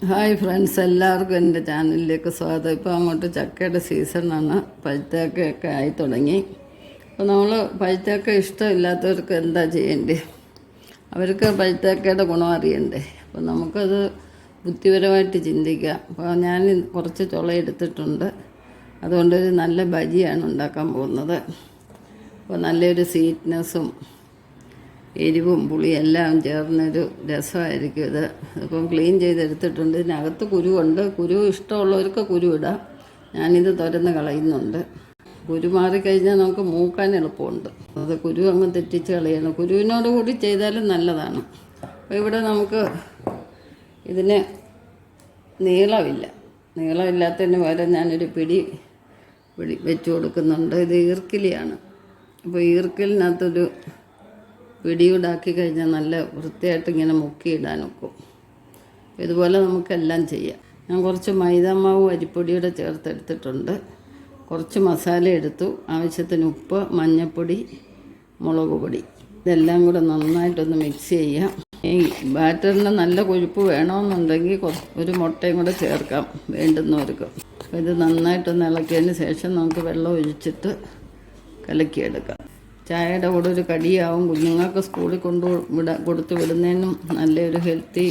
Hi friends, എല്ലാവർക്കും എൻ്റെ ചാനലിലേക്ക് സ്വാഗതം. ഇപ്പോൾ അങ്ങോട്ട് ചക്കയുടെ സീസണാണ്. പഴുത്തക്കയൊക്കെ ആയി തുടങ്ങി. അപ്പോൾ നമ്മൾ പഴുത്തക്ക ഇഷ്ടമില്ലാത്തവർക്ക് എന്താ ചെയ്യേണ്ടത്? അവർക്ക് പഴുത്തക്കയുടെ ഗുണം അറിയണ്ടേ? അപ്പോൾ നമുക്കത് ബുദ്ധിപരമായിട്ട് ചിന്തിക്കാം. അപ്പോൾ ഞാൻ കുറച്ച് ചുള എടുത്തിട്ടുണ്ട്. അതുകൊണ്ടൊരു നല്ല ബജിയാണ് ഉണ്ടാക്കാൻ പോകുന്നത്. അപ്പോൾ നല്ലൊരു സ്വീറ്റ്നെസ്സും എരിവും പുളിയും എല്ലാം ചേർന്നൊരു രസമായിരിക്കും ഇത്. ഇപ്പം ക്ലീൻ ചെയ്തെടുത്തിട്ടുണ്ട്. ഇതിനകത്ത് കുരുവുണ്ട്. കുരു ഇഷ്ടമുള്ളവർക്ക് കുരു ഇടാം. ഞാനിത് തുരന്ന് കളയുന്നുണ്ട്. കുരു മാറിക്കഴിഞ്ഞാൽ നമുക്ക് മൂക്കാൻ എളുപ്പമുണ്ട്. അത് കുരു അങ്ങ് തെറ്റിച്ച് കളയണം. കുരുവിനോട് കൂടി ചെയ്താലും നല്ലതാണ്. അപ്പോൾ ഇവിടെ നമുക്ക് ഇതിന് നീളമില്ലാത്തതിന് പകരം ഞാനൊരു പിടി വെച്ച് കൊടുക്കുന്നുണ്ട്. ഇത് ഈർക്കിലിയാണ്. അപ്പോൾ ഈർക്കിലിനകത്തൊരു പിടിയൂടാക്കി കഴിഞ്ഞാൽ നല്ല വൃത്തിയായിട്ട് ഇങ്ങനെ മുക്കിയിടാൻ ഒക്കും. ഇതുപോലെ നമുക്കെല്ലാം ചെയ്യാം. ഞാൻ കുറച്ച് മൈദാമാവ് അരിപ്പൊടിയുടെ ചേർത്തെടുത്തിട്ടുണ്ട്. കുറച്ച് മസാല എടുത്തു. ആവശ്യത്തിന് ഉപ്പ്, മഞ്ഞൾപ്പൊടി, മുളക് പൊടി, ഇതെല്ലാം കൂടെ നന്നായിട്ടൊന്ന് മിക്സ് ചെയ്യാം. ഈ ബാറ്ററിന് നല്ല കൊഴുപ്പ് വേണമെന്നുണ്ടെങ്കിൽ ഒരു മുട്ടയും കൂടെ ചേർക്കാം വേണ്ടുന്നവർക്ക്. അപ്പോൾ ഇത് നന്നായിട്ടൊന്ന് ഇളക്കിയതിന് ശേഷം നമുക്ക് വെള്ളം ഒഴിച്ചിട്ട് കലക്കിയെടുക്കാം. ചായയുടെ കൂടെ ഒരു കടിയാവും. കുഞ്ഞുങ്ങൾക്ക് സ്കൂളിൽ കൊടുത്തു വിടുന്നതിനും നല്ലൊരു ഹെൽത്തി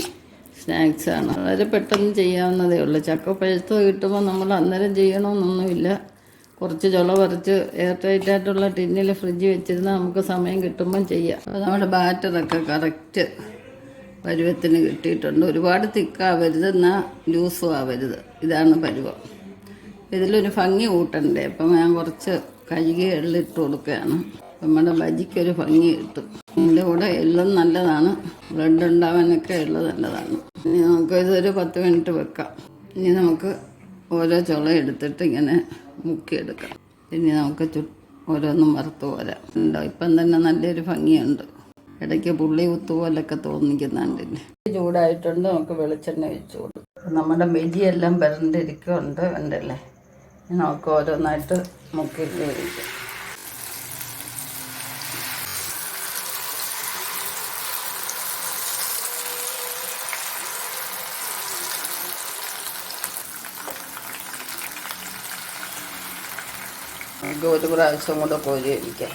സ്നാക്സാണ്. വളരെ പെട്ടെന്ന് ചെയ്യാവുന്നതേ ഉള്ളൂ. ചക്ക പഴുത്ത് കിട്ടുമ്പോൾ നമ്മൾ അന്നേരം ചെയ്യണമെന്നൊന്നുമില്ല. കുറച്ച് ചുള പറിച്ച് എയർ ടൈറ്റായിട്ടുള്ള ടിന്നിൽ ഫ്രിഡ്ജ് വെച്ചിരുന്നാൽ നമുക്ക് സമയം കിട്ടുമ്പം ചെയ്യാം. അപ്പോൾ നമ്മുടെ ബാറ്ററൊക്കെ കറക്റ്റ് പരുവത്തിന് കിട്ടിയിട്ടുണ്ട്. ഒരുപാട് തിക്കാവരുത്, എന്നാൽ ലൂസും ആവരുത്. ഇതാണ് പരുവം. ഇതിലൊരു ഭംഗി കൂട്ടണ്ടേ. അപ്പം ഞാൻ കുറച്ച് കഴുകി എള്ളിട്ട് കൊടുക്കുകയാണ്. നമ്മുടെ ബജിക്കൊരു ഭംഗി കിട്ടും. ഇതിൻ്റെ കൂടെ എള്ളും നല്ലതാണ്. ബ്ലഡ് ഉണ്ടാവാനൊക്കെ എള്ള് നല്ലതാണ്. ഇനി നമുക്കിതൊരു 10 മിനിറ്റ് വെക്കാം. ഇനി നമുക്ക് ഓരോ ചുള എടുത്തിട്ട് ഇങ്ങനെ മുക്കിയെടുക്കാം. ഇനി നമുക്ക് ഓരോന്നും വറുത്ത് പോരാം. ഉണ്ടോ? ഇപ്പം തന്നെ നല്ലൊരു ഭംഗിയുണ്ട്. ഇടയ്ക്ക് പുള്ളി കുത്തുപോലൊക്കെ തോന്നിക്കുന്നുണ്ട്. ചൂടായിട്ടുണ്ട്. നമുക്ക് വെളിച്ചെണ്ണ ഒഴിച്ച് കൊടുക്കും. നമ്മുടെ ബജിയെല്ലാം വരണ്ടിരിക്കുന്നുണ്ട്. ഉണ്ടല്ലേ? നമുക്ക് ഓരോന്നായിട്ട് മുക്കി ഒഴിക്കാം. നമുക്ക് ഒരു പ്രാവശ്യം കൂടെ കോരി ഒഴിക്കാം.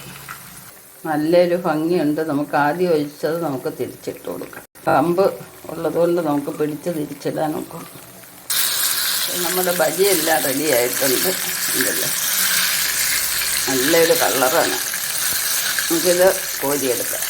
നല്ലൊരു ഭംഗിയുണ്ട്. നമുക്ക് ആദ്യം ഒഴിച്ചത് നമുക്ക് തിരിച്ചിട്ട് കൊടുക്കാം. കമ്പ് ഉള്ളതുകൊണ്ട് നമുക്ക് പിടിച്ച് തിരിച്ചിടാൻ നോക്കാം. നമ്മുടെ ബജിയെല്ലാം റെഡി ആയിട്ടുണ്ട്. ഇതല്ലേ, നല്ലൊരു കളറാണ്. നമുക്കിത് കോരിയെടുക്കാം.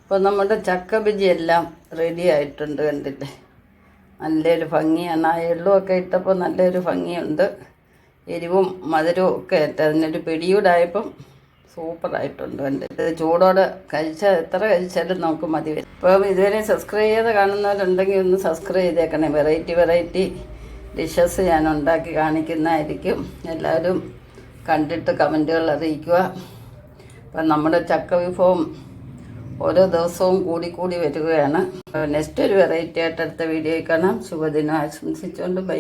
അപ്പോൾ നമ്മുടെ ചക്ക ബജി എല്ലാം റെഡി ആയിട്ടുണ്ട്. കണ്ടില്ലേ, നല്ലൊരു ഭംഗിയാണ്. ആ എള്ളുമൊക്കെ ഇട്ടപ്പോൾ നല്ലൊരു ഭംഗിയുണ്ട്. എരിവും മധുരവും ഒക്കെ ആയിട്ട് അതിനൊരു പിടിയൂടായപ്പം സൂപ്പറായിട്ടുണ്ട്. കണ്ടിട്ട് ചൂടോടെ കഴിച്ചാൽ എത്ര കഴിച്ചാലും നമുക്ക് മതി വരും. അപ്പം ഇതുവരെ സബ്സ്ക്രൈബ് ചെയ്ത് കാണുന്നവരുണ്ടെങ്കിൽ ഒന്ന് സബ്സ്ക്രൈബ് ചെയ്തേക്കണേ. വെറൈറ്റി ഡിഷസ് ഞാൻ ഉണ്ടാക്കി കാണിക്കുന്നതായിരിക്കും. എല്ലാവരും കണ്ടിട്ട് കമൻറ്റുകൾ അറിയിക്കുക. അപ്പം നമ്മുടെ ചക്ക വിഭവം ഓരോ ദിവസവും കൂടി വരികയാണ്. നെക്സ്റ്റ് ഒരു വെറൈറ്റി ആയിട്ട് അടുത്ത വീഡിയോയിൽ കാണാം. ശുഭദിനം ആശംസിച്ചുകൊണ്ട് ബൈ.